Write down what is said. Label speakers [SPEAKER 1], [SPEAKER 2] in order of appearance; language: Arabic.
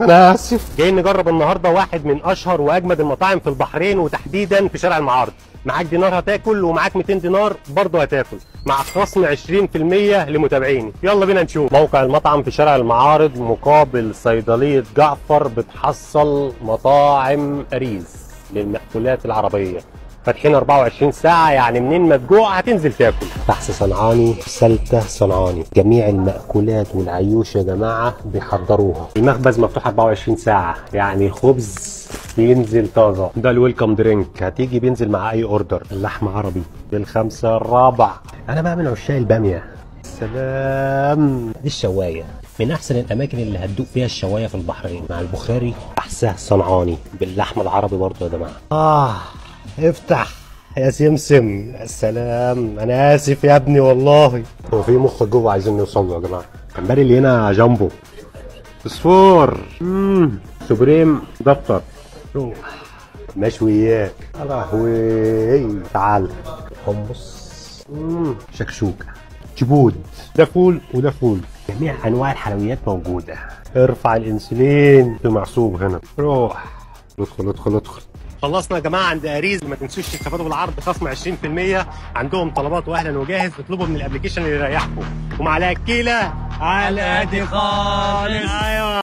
[SPEAKER 1] انا اسف. جايين نجرب النهارده واحد من اشهر واجمد المطاعم في البحرين وتحديدا في شارع المعارض. معاك دينار هتاكل ومعاك 200 دينار برضه هتاكل، مع خصم 20% لمتابعيني. يلا بينا نشوف. موقع المطعم في شارع المعارض مقابل صيدليه جعفر، بتحصل مطاعم اريز للمأكولات العربيه. فاتحين 24 ساعة، يعني منين ما تجوع هتنزل تاكل. بحث صنعاني، سلتة صنعاني، جميع المأكولات والعيوش يا جماعة بيحضروها. المخبز مفتوح 24 ساعة، يعني الخبز بينزل طازة. ده الويلكم درينك، هتيجي بينزل مع أي أوردر. اللحم عربي بالخمسة الرابع. أنا بقى من عشاق البامية. سلام. دي الشواية، من أحسن الأماكن اللي هتدوق فيها الشواية في البحرين مع البخاري. بحثه صنعاني باللحم العربي برضه يا جماعة. افتح يا سمسم. يا سلام، انا اسف يا ابني والله. هو في مخ جوه عايزين نوصل له يا جماعه. الجمبري اللي هنا جامبو، فوسفور، سوبريم، دفتر، روح مشويات. يا لهوي. تعال. حمص، شكشوكه، جبود. ده فول وده فول، جميع انواع الحلويات موجوده. ارفع الانسولين في معصوب هنا. روح. ادخل ادخل ادخل. خلصنا يا جماعه عند اريز. ما تنسوش تستفادوا بالعرض خصم 20%. عندهم طلبات واهلا وجاهز، اطلبوا من الابلكيشن اللي يريحكم. ومعلقه كيله على قد خالص. ايوه.